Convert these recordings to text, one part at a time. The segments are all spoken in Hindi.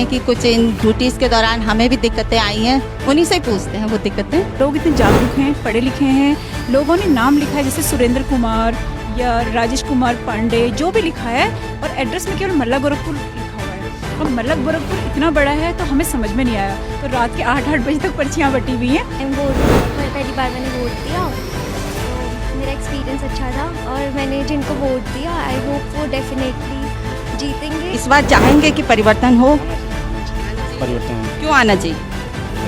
हैं कि कुछ इन ड्यूटीज़ के दौरान हमें भी दिक्कतें आई हैं, उन्हीं से ही पूछते हैं वो दिक्कतें। लोग इतने जागरूक हैं, पढ़े लिखे हैं, लोगों ने नाम लिखा है जैसे सुरेंद्र कुमार या राजेश कुमार पांडे, जो भी लिखा है, और एड्रेस में केवल मल्ला गोरखपुर लिखा हुआ है। और मल्ला गोरखपुर इतना बड़ा है तो हमें समझ में नहीं आया, तो रात के 8-8 बजे तक पर्चियाँ बटी हुई हैं। पहली बार मैंने वोट दिया, तो मेरा एक्सपीरियंस अच्छा था और मैंने जिनको वोट दिया आई होप वो डेफिनेटली जीतेंगे। इस बार चाहेंगे कि परिवर्तन हो। परिवर्तन क्यों आना चाहिए?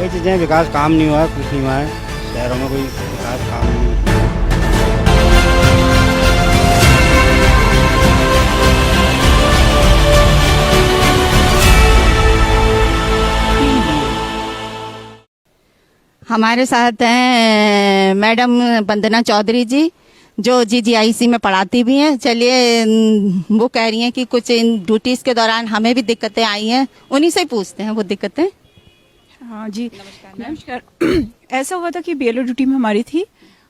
ये चीज़ें विकास काम नहीं हुआ है, कुछ नहीं हुआ है शहरों में, कोई विकास काम नहीं हुआ। हमारे साथ हैं मैडम वंदना चौधरी जी, जो GGIC में पढ़ाती भी हैं। चलिए, वो कह रही हैं कि कुछ इन ड्यूटीज़ के दौरान हमें भी दिक्कतें आई हैं, उन्हीं से ही पूछते हैं वो दिक्कतें। हाँ जी, नमस्कार। ऐसा हुआ था कि BLO ड्यूटी में हमारी थी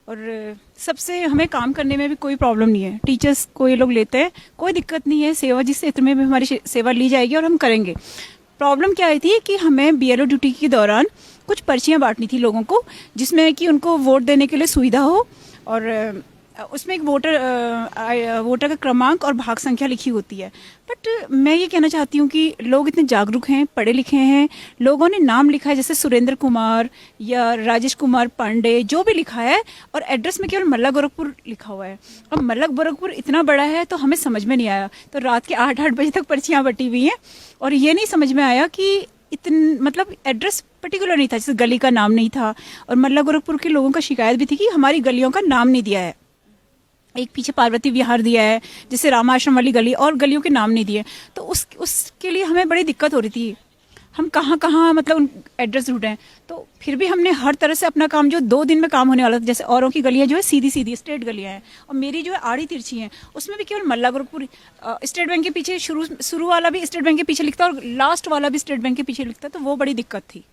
और सबसे हमें काम करने में भी कोई प्रॉब्लम नहीं है। टीचर्स को ये लोग लेते हैं, कोई दिक्कत नहीं है। सेवा जिस क्षेत्र में भी हमारी सेवा ली जाएगी और हम करेंगे। प्रॉब्लम क्या आई थी कि हमें BLO ड्यूटी के दौरान कुछ पर्चियाँ बांटनी थी लोगों को, जिसमें कि उनको वोट देने के लिए सुविधा हो, और उसमें एक वोटर का क्रमांक और भाग संख्या लिखी होती है। बट मैं ये कहना चाहती हूँ कि लोग इतने जागरूक हैं, पढ़े लिखे हैं, लोगों ने नाम लिखा है जैसे सुरेंद्र कुमार या राजेश कुमार पांडे, जो भी लिखा है, और एड्रेस में केवल मल्ला गोरखपुर लिखा हुआ है। और मल्ला गोरखपुर इतना बड़ा है तो हमें समझ में नहीं आया, तो रात के 8-8 बजे तक पर्चियाँ बटी हुई हैं। और ये नहीं समझ में आया कि मतलब एड्रेस पर्टिकुलर नहीं था, जैसे गली का नाम नहीं था। और मल्ला गोरखपुर के लोगों का शिकायत भी थी कि हमारी गलियों का नाम नहीं दिया है। एक पीछे पार्वती विहार दिया है, जैसे रामाश्रम वाली गली, और गलियों के नाम नहीं दिए। तो उसके लिए हमें बड़ी दिक्कत हो रही थी। हम कहाँ मतलब एड्रेस ढूंढें, तो फिर भी हमने हर तरह से अपना काम, जो 2 दिन में काम होने वाला था, जैसे औरों की गलियां जो है सीधी स्ट्रेट गलियां हैं, और मेरी जो है आड़ी तिरछी हैं, उसमें भी केवल मल्ला गोरखपुर स्टेट बैंक के पीछे, शुरू वाला भी स्टेट बैंक के पीछे लिखता और लास्ट वाला भी स्टेट बैंक के पीछे लिखता, तो वो बड़ी दिक्कत थी।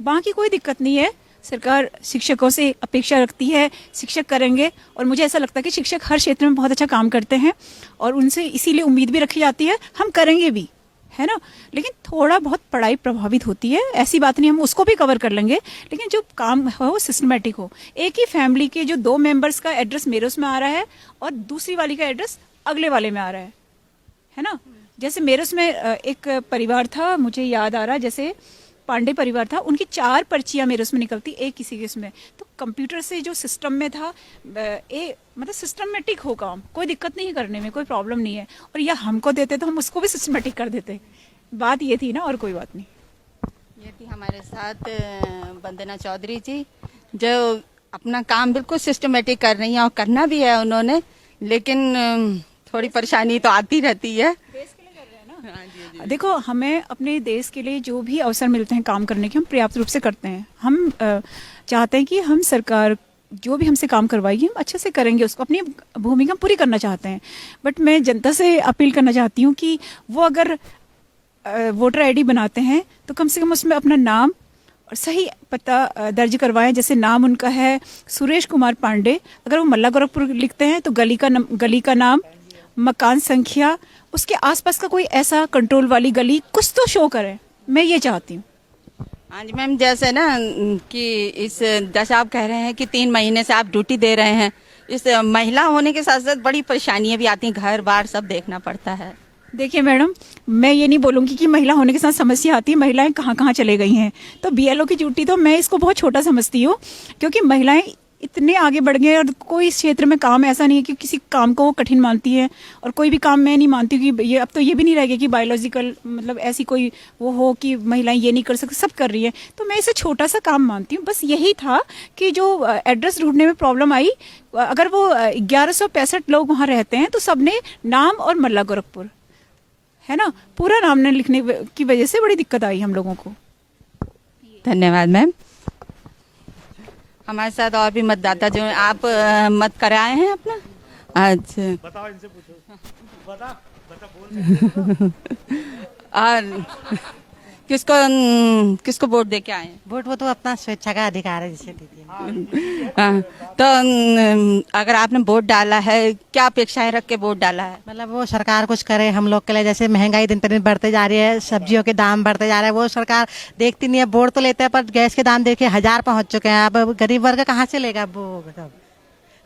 बाकी कोई दिक्कत नहीं है। सरकार शिक्षकों से अपेक्षा रखती है, शिक्षक करेंगे, और मुझे ऐसा लगता है कि शिक्षक हर क्षेत्र में बहुत अच्छा काम करते हैं और उनसे इसीलिए उम्मीद भी रखी जाती है, हम करेंगे भी, है ना। लेकिन थोड़ा बहुत पढ़ाई प्रभावित होती है, ऐसी बात नहीं, हम उसको भी कवर कर लेंगे, लेकिन जो काम हो वो सिस्टमेटिक हो। एक ही फैमिली के जो 2 मेंबर्स का एड्रेस मेरे उसमें आ रहा है और दूसरी वाली का एड्रेस अगले वाले में आ रहा है ना। जैसे मेरे उसमें एक परिवार था, मुझे याद आ रहा है, जैसे पांडे परिवार था, उनकी 4 पर्चियां मेरे उसमें निकलती, एक किसी के उसमें। तो कंप्यूटर से जो सिस्टम में था, मतलब सिस्टमेटिक हो काम, कोई दिक्कत नहीं करने में, कोई प्रॉब्लम नहीं है। और या हमको देते तो हम उसको भी सिस्टमेटिक कर देते। बात ये थी ना, और कोई बात नहीं। ये थी हमारे साथ वंदना चौधरी जी, जो अपना काम बिल्कुल सिस्टमेटिक कर रही हैं, और करना भी है उन्होंने, लेकिन थोड़ी परेशानी तो आती रहती है। देखो, हमें अपने देश के लिए जो भी अवसर मिलते हैं काम करने के, हम पर्याप्त रूप से करते हैं। हम चाहते हैं कि हम सरकार जो भी हमसे काम करवाएगी, हम अच्छे से करेंगे, उसको अपनी भूमिका पूरी करना चाहते हैं। बट मैं जनता से अपील करना चाहती हूँ कि वो अगर वोटर ID बनाते हैं तो कम से कम उसमें अपना नाम और सही पता दर्ज करवाएं। जैसे नाम उनका है सुरेश कुमार पांडे, अगर वो मल्ला गोरखपुर लिखते हैं तो गली का नाम, मकान संख्या, उसके आसपास का कोई ऐसा कंट्रोल वाली गली कुछ तो शो करे, मैं ये चाहती हूँ। हाँ जी मैम, जैसे ना कि जैसे आप कह रहे हैं कि 3 महीने से आप ड्यूटी दे रहे हैं, इस महिला होने के साथ साथ बड़ी परेशानियां भी आती हैं, घर बार सब देखना पड़ता है। देखिए मैडम, मैं ये नहीं बोलूँगी कि महिला होने के साथ समस्या आती है, महिलाएं कहाँ कहाँ चले गई हैं। तो BLO की ड्यूटी तो मैं इसको बहुत छोटा समझती हूँ, क्योंकि महिलाएं इतने आगे बढ़ गए और कोई इस क्षेत्र में काम ऐसा नहीं है कि किसी काम को वो कठिन मानती है, और कोई भी काम मैं नहीं मानती कि ये अब तो ये भी नहीं रह गया कि बायोलॉजिकल मतलब ऐसी कोई वो हो कि महिलाएं ये नहीं कर सकती, सब कर रही है। तो मैं इसे छोटा सा काम मानती हूँ। बस यही था कि जो एड्रेस ढूंढने में प्रॉब्लम आई, अगर वो 1165 लोग वहाँ रहते हैं तो सबने नाम और मल्ला गोरखपुर, है ना, पूरा नाम न लिखने की वजह से बड़ी दिक्कत आई हम लोगों को। धन्यवाद मैम। हमारे साथ और भी मतदाता जो हैं, आप मत कराए हैं अपना? अच्छा, बताओ, इनसे पूछो। बता बोल। और किसको वोट दे के आए हैं? वोट वो तो अपना स्वेच्छा का अधिकार है, जिसे दीजिए। हाँ, तो अगर आपने वोट डाला है, क्या अपेक्षाएं रख के वोट डाला है? मतलब वो सरकार कुछ करे हम लोग के लिए, जैसे महंगाई दिन पर दिन बढ़ते जा रही है, सब्जियों के दाम बढ़ते जा रहे हैं, वो सरकार देखती नहीं है। वोट तो लेते हैं पर गैस के दाम देखिए 1000 पहुंच चुके हैं। अब गरीब वर्ग कहाँ से लेगा वो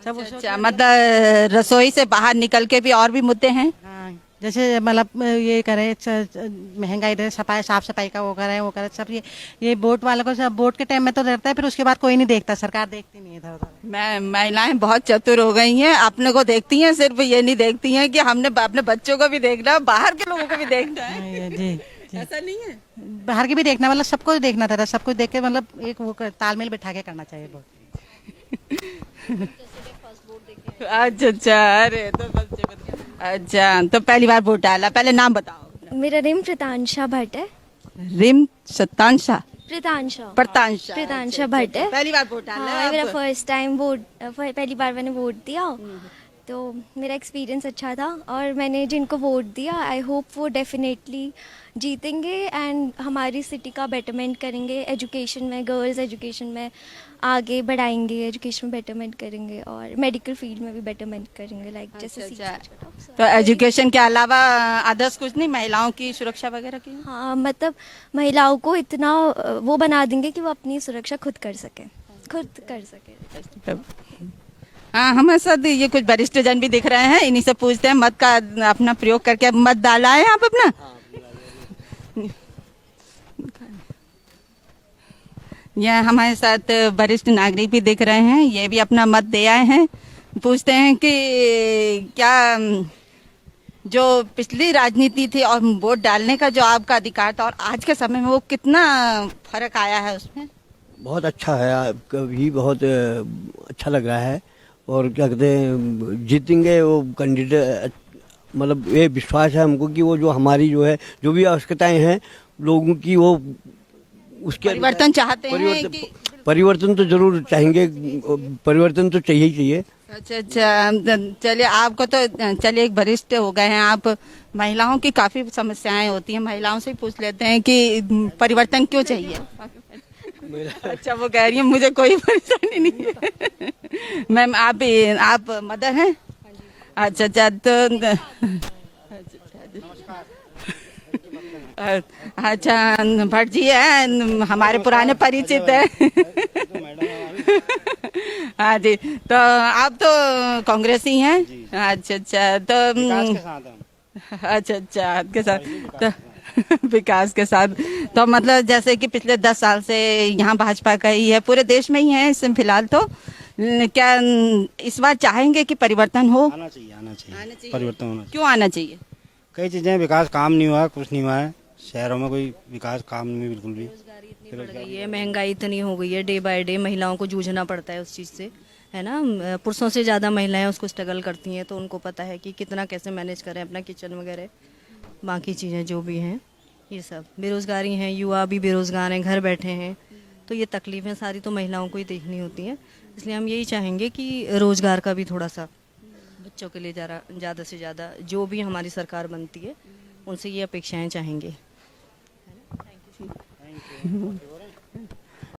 सब अच्छा, मतलब रसोई से बाहर निकल के भी और भी मुद्दे हैं। हाँ, जैसे मतलब ये करें महंगाई दे, सफाई साफ सफाई का वो करें सब। ये वोट वालों को सब वोट के टाइम में तो रहता है, फिर उसके बाद कोई नहीं देखता, सरकार देखती नहीं है इधर उधर। महिलाएं बहुत चतुर हो गई हैं, अपने को देखती हैं, सिर्फ ये नहीं देखती हैं कि हमने अपने बच्चों को भी देखना है, बाहर के लोगों को भी देखना है। जी ऐसा नहीं है? बाहर की भी देखना, मतलब सबको देखना था, सब कुछ देख के मतलब एक वो तालमेल बिठा के करना चाहिए वोट। अच्छा, अरे तो बच्चे अच्छा, तो पहली बार वोट डाला, पहले नाम बताओ। मेरा नेम प्रितांशा भट्ट है। रिम सत्तांशा प्रितांशा प्रितांशा भट्ट है। पहली बार वोट डाला हाँ, है मेरा आप? फर्स्ट टाइम वोट, पहली बार मैंने वोट दिया, तो मेरा एक्सपीरियंस अच्छा था। और मैंने जिनको वोट दिया, आई होप वो डेफिनेटली जीतेंगे एंड हमारी सिटी का बेटरमेंट करेंगे। एजुकेशन में, गर्ल्स एजुकेशन में आगे बढ़ाएंगे, एजुकेशन में बेटरमेंट करेंगे और मेडिकल फील्ड में भी बेटरमेंट करेंगे, लाइक जैसे अच्छा, CCH तो एजुकेशन के अलावा अदर्स कुछ नहीं, महिलाओं की सुरक्षा वगैरह की? हाँ, मतलब महिलाओं को इतना वो बना देंगे कि वो अपनी सुरक्षा खुद कर सके। हाँ, हमारे साथ ये कुछ वरिष्ठ जन भी दिख रहे हैं, इन्हीं से पूछते हैं। मत का अपना प्रयोग करके मत डाला है आप अपना? यह हमारे साथ वरिष्ठ नागरिक भी दिख रहे हैं, ये भी अपना मत दे आए हैं। पूछते हैं कि क्या जो पिछली राजनीति थी और वोट डालने का जो आपका अधिकार था और आज के समय में वो कितना फर्क आया है उसमें? बहुत अच्छा है, आपका भी बहुत अच्छा लग रहा है। और क्या कहते हैं, जीतेंगे वो कैंडिडेट। मतलब ये विश्वास है हमको कि वो जो हमारी जो है, जो भी आवश्यकताएं हैं लोगों की, वो उसके परिवर्तन चाहते हैं कि? परिवर्तन तो जरूर चाहेंगे, परिवर्तन तो चाहिए ही चाहिए। अच्छा, चलिए, आपको तो चलिए एक वरिष्ठ हो गए हैं आप, महिलाओं की काफी समस्याएं होती हैं, महिलाओं से ही पूछ लेते हैं कि परिवर्तन क्यों चाहिए? अच्छा, वो कह रही है मुझे कोई परेशानी नहीं है। मैम, आप मदर हैं? अच्छा, तो अच्छा, भट्ट जी हैं, हमारे पुराने परिचित हैं। हाँ जी, तो आप तो कांग्रेसी हैं? अच्छा, तो अच्छा के साथ तो विकास के साथ, तो मतलब जैसे कि पिछले 10 साल से यहाँ भाजपा का ही है, पूरे देश में ही है इस फिलहाल, तो क्या इस बार चाहेंगे कि परिवर्तन हो? आना चाहिए, परिवर्तन होना चाहिए। क्यों आना चाहिए? कई चीजें, विकास काम नहीं हुआ, कुछ नहीं हुआ है शहरों में, कोई विकास काम नहीं बिल्कुल भी। बढ़ गई है, महंगाई इतनी हो गई है, डे बाय डे महिलाओं को जूझना पड़ता है उस चीज़ से, है ना। पुरुषों से ज़्यादा महिलाएं उसको स्ट्रगल करती हैं, तो उनको पता है कि कितना कैसे मैनेज करें अपना किचन वगैरह, बाकी चीज़ें जो भी हैं, ये सब। बेरोज़गारी हैं, युवा भी बेरोज़गार हैं, घर बैठे हैं, तो ये तकलीफ़ें सारी तो महिलाओं को ही देखनी होती हैं। इसलिए हम यही चाहेंगे कि रोज़गार का भी थोड़ा सा बच्चों के लिए ज़्यादा से ज़्यादा, जो भी हमारी सरकार बनती है उनसे ये अपेक्षाएं चाहेंगे। Thank you.